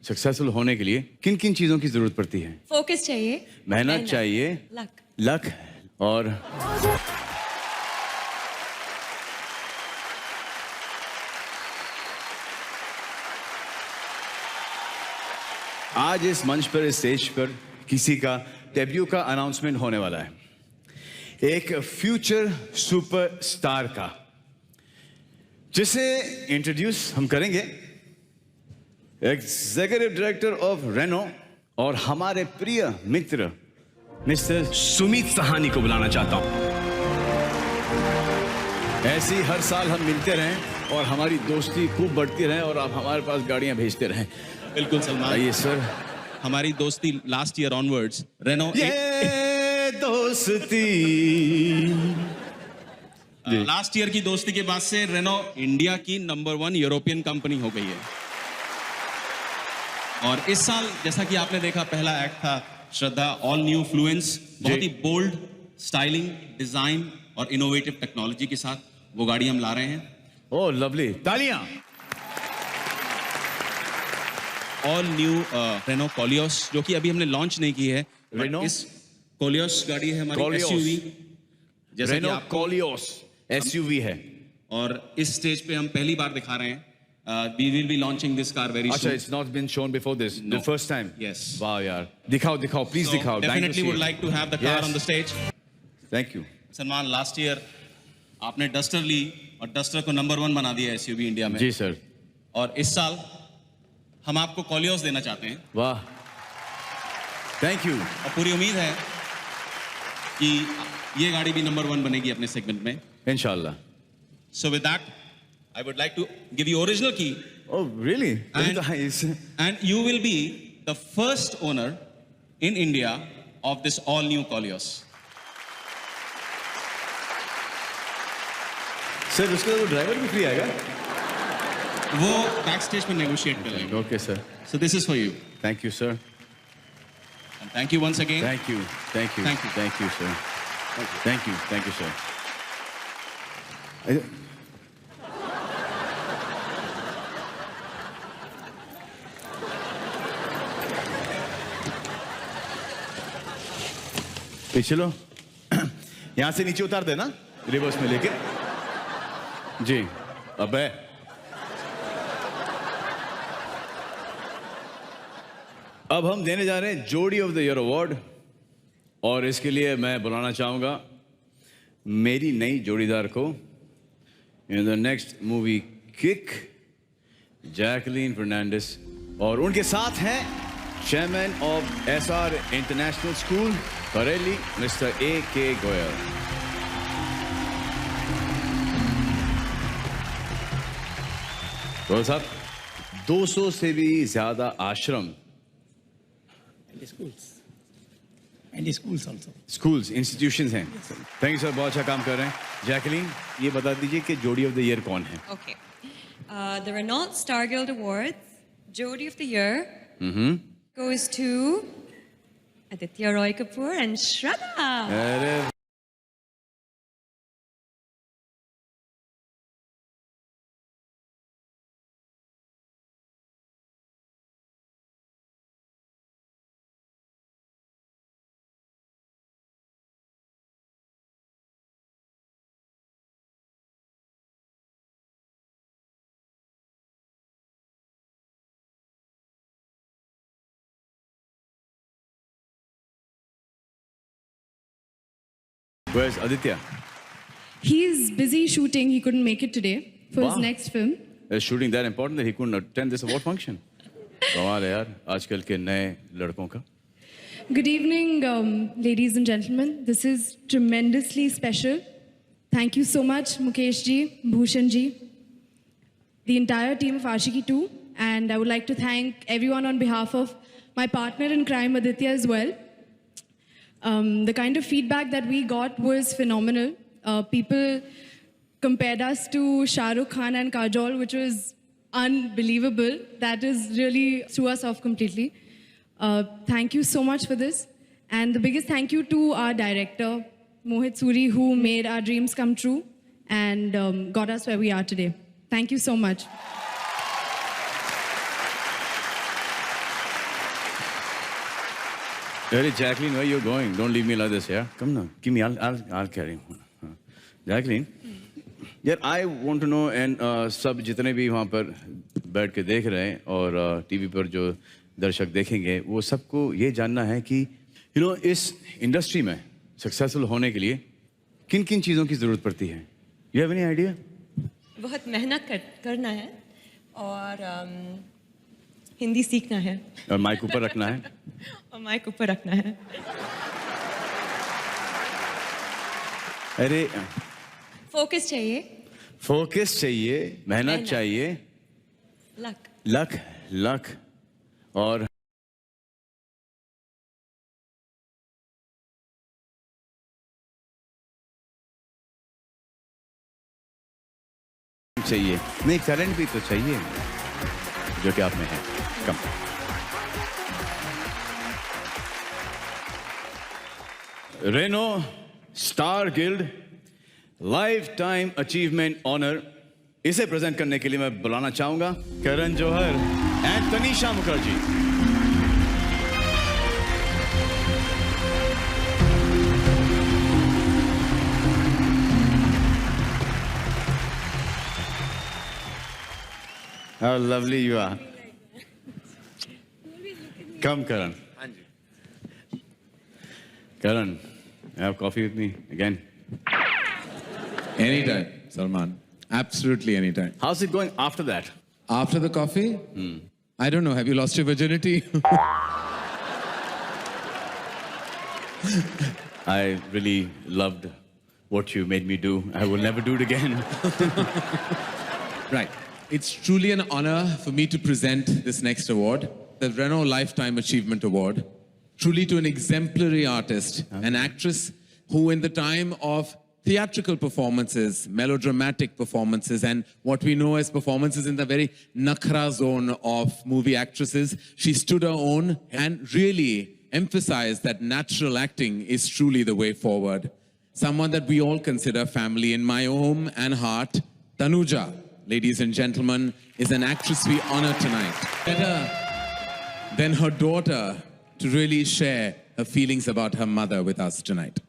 Successful होने के लिए किन किन चीजों की जरूरत पड़ती है? फोकस चाहिए, मेहनत चाहिए, लक। लक और आज इस मंच पर, इस स्टेज पर किसी का डेब्यू का अनाउंसमेंट होने वाला है, एक फ्यूचर सुपरस्टार का, जिसे इंट्रोड्यूस हम करेंगे एग्जीक्यूटिव डायरेक्टर ऑफ रेनो और हमारे प्रिय मित्र मिस्टर सुमित सहानी को बुलाना चाहता हूं। ऐसी हर साल हम मिलते रहें और हमारी दोस्ती खूब बढ़ती रहे और आप हमारे पास गाड़ियां भेजते रहें। बिल्कुल सलमान, आइए सर। हमारी दोस्ती लास्ट ईयर ऑनवर्ड्स रेनो ये दोस्ती लास्ट ईयर की दोस्ती के बाद से रेनो इंडिया की नंबर 1 यूरोपियन कंपनी हो गई है। और इस साल जैसा कि आपने देखा, पहला एक्ट था श्रद्धा ऑल न्यू फ्लुएंस, बहुत ही बोल्ड स्टाइलिंग, डिजाइन और इनोवेटिव टेक्नोलॉजी के साथ वो गाड़ी हम ला रहे हैं। ओह लवली, तालियां। ऑल न्यू रेनो कोलियोस, जो कि अभी हमने लॉन्च नहीं की है। रेनो इस कोलियोस गाड़ी है हमारी एसयूवी, जैसे कि रेनो आपको कोलियोस एसयूवी है। और इस स्टेज पे हम पहली बार दिखा रहे हैं। We will be launching this car very अच्छा, soon. it's not been shown before this, No. the first time. Yes. वाह यार, दिखाओ दिखाओ, please So दिखाओ। Dying to definitely see would it. like to have the car Yes. on the stage. Thank you. Salman, last year आपने duster ली और duster को number 1 बना दिया एसयूवी इंडिया में। जी सर। और इस साल हम आपको कोलियोस देना चाहते हैं। वाह, थैंक यू। और पूरी उम्मीद है कि ये गाड़ी भी नंबर 1 बनेगी अपने सेगमेंट में, इंशाल्लाह। So with that, I would like to give you original key. Oh really? And- Nice. And you will be the first owner in India of this all new Koleos. Sir उसके लिए तो driver भी free आएगा? वो back stage पे negotiate कर लेंगे। Okay sir. So this is for you. Thank you sir. And thank you once again. Thank you. Thank you. Thank you. Thank you sir. Thank you. Thank you sir. चलो यहां से नीचे उतार देना, reverse में लेके। जी अबे अब हम देने जा रहे हैं जोड़ी ऑफ द ईयर अवार्ड, और इसके लिए मैं बुलाना चाहूंगा मेरी नई जोड़ीदार को in the next movie Kick, Jacqueline Fernandez, और उनके साथ हैं chairman of SR international school Bareilly mister A.K. Goyal. Goyal साहब, 200 से भी ज्यादा ashram, and schools also. Schools, institutions हैं। थैंक यू सर, बहुत अच्छा काम कर रहे हैं। जैकलीन, ये बता दीजिए कि जोड़ी ऑफ द ईयर कौन है? Okay. The Renault Star Guild Awards, Jodie of the Year goes to Aditya Roy Kapoor and Shraddha. अरे where's Aditya? He's busy shooting. He couldn't make it today for his Wow. next film. Is shooting that important that he couldn't attend this award function? कमाल है यार आजकल के नए लड़कों का। Good evening, ladies and gentlemen. This is tremendously special. Thank you so much, Mukesh ji, Bhushan ji, the entire team of Ashiki 2. And I would like to thank everyone on behalf of my partner in crime, Aditya, as well. The kind of feedback that we got was phenomenal. People compared us to Shah Rukh Khan and Kajol, which was unbelievable. That is really threw us off completely. Thank you so much for this. And the biggest thank you to our director, Mohit Suri, who made our dreams come true and got us where we are today. Thank you so much. Hey, Jacqueline, where you going? Don't leave me like this, yeah? Come now, give me. I'll carry. Jacqueline, यार I want to know and सब जितने भी वहाँ पर बैठ के देख रहे हैं और टीवी पर जो दर्शक देखेंगे वो सबको ये जानना है कि इस इंडस्ट्री में सक्सेसफुल होने के लिए किन किन चीज़ों की ज़रूरत पड़ती है? You have any idea? बहुत मेहनत करना है और हिंदी सीखना है और माइक ऊपर रखना है और माइक ऊपर रखना है। अरे फोकस चाहिए, फोकस चाहिए, मेहनत चाहिए, लक। लक और चाहिए नहीं, टैलेंट भी तो चाहिए जो कि आप में है। कम Renault Star Guild lifetime achievement honour, इसे प्रेजेंट करने के लिए मैं बुलाना चाहूंगा Karan Johar and Tanishaa Mukherjee. How lovely you are. Come, Karan. Karan, have coffee with me again. Anytime, Salman. Absolutely anytime. How's it going after that? After the coffee? I don't know. Have you lost your virginity? I really loved what you made me do. I will never do it again. Right. It's truly an honor for me to present this next award, the Renault Lifetime Achievement Award, truly to an exemplary artist, an actress who in the time of theatrical performances, melodramatic performances, and what we know as performances in the very nakhra zone of movie actresses, she stood her own and really emphasized that natural acting is truly the way forward. Someone that we all consider family in my home and heart, Tanuja, ladies and gentlemen, is an actress we honor tonight. Better than her daughter to really share her feelings about her mother with us tonight.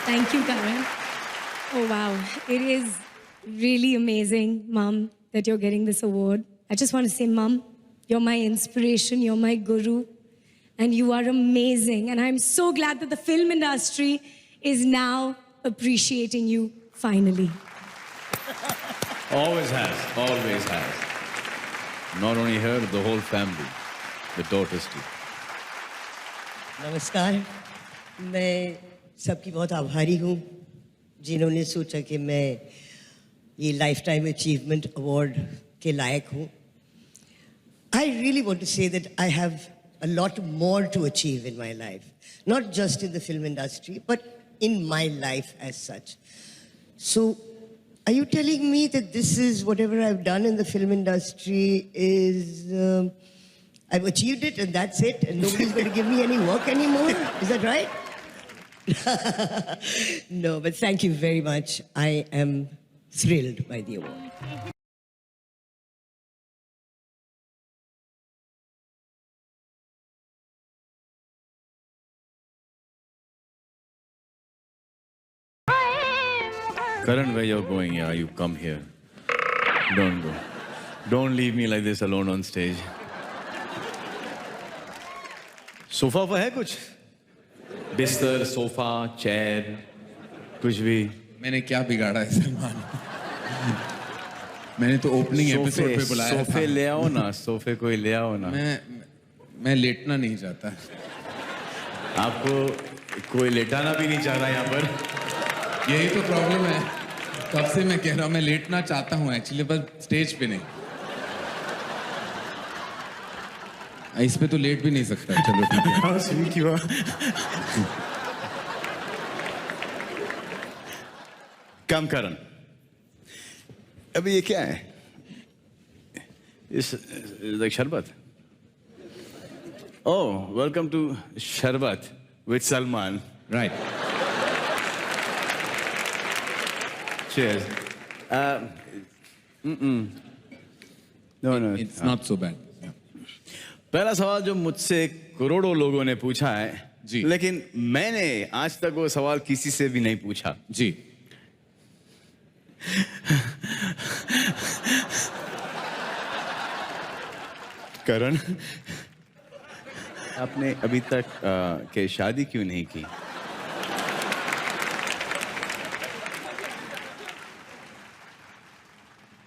Thank you, Karan. Oh, wow. It is really amazing, Mom, that you're getting this award. I just want to say, Mom, you're my inspiration, you're my guru, and you are amazing. And I'm so glad that the film industry is now appreciating you finally. Always has, always has. Not only her, the whole family, the daughters too. नमस्कार, मैं सबकी बहुत आभारी हूँ जिन्होंने सोचा कि मैं ये लाइफ टाइम अचीवमेंट अवार्ड के लायक हूँ. I really want to say that I have a lot more to achieve in my life, not just in the film industry, but in my life as such. So, are you telling me that this is whatever I've done in the film industry is, I've achieved it and that's it and nobody's going to give me any work anymore? Is that right? No, but thank you very much. I am thrilled by the award. Karan, where you're going, yeah, you come here. Don't go. Don't leave me like this alone on stage. Sofa पर है कुछ? बिस्तर, sofa, chair, कुछ भी? मैंने क्या बिगाड़ा है सलमान? मैंने तो ओपनिंग एपिसोड पे बुलाया था. सोफे ले आओ ना, सोफे कोई ले आओ ना. मैं लेटना नहीं चाहता. आपको कोई लेटाना भी नहीं चाह रहा यहाँ पर. यही तो प्रॉब्लम है. कब से मैं कह रहा हूँ मैं लेटना चाहता हूँ एक्चुअली, पर स्टेज पे नहीं. इस पे तो लेट भी नहीं सकता. चलो ठीक है. हाँ, स्वीट यू आर. कम करण. अभी ये क्या है? इस लाइक शरबत. ओह, वेलकम टू शरबत with Salman. Right. Cheers. No. It's not so bad. Yeah. पहला सवाल जो मुझसे करोड़ों लोगों ने पूछा है जी। लेकिन मैंने आज तक वो सवाल किसी से भी नहीं पूछा। जी। करण, आपने अभी तक के शादी क्यों नहीं की?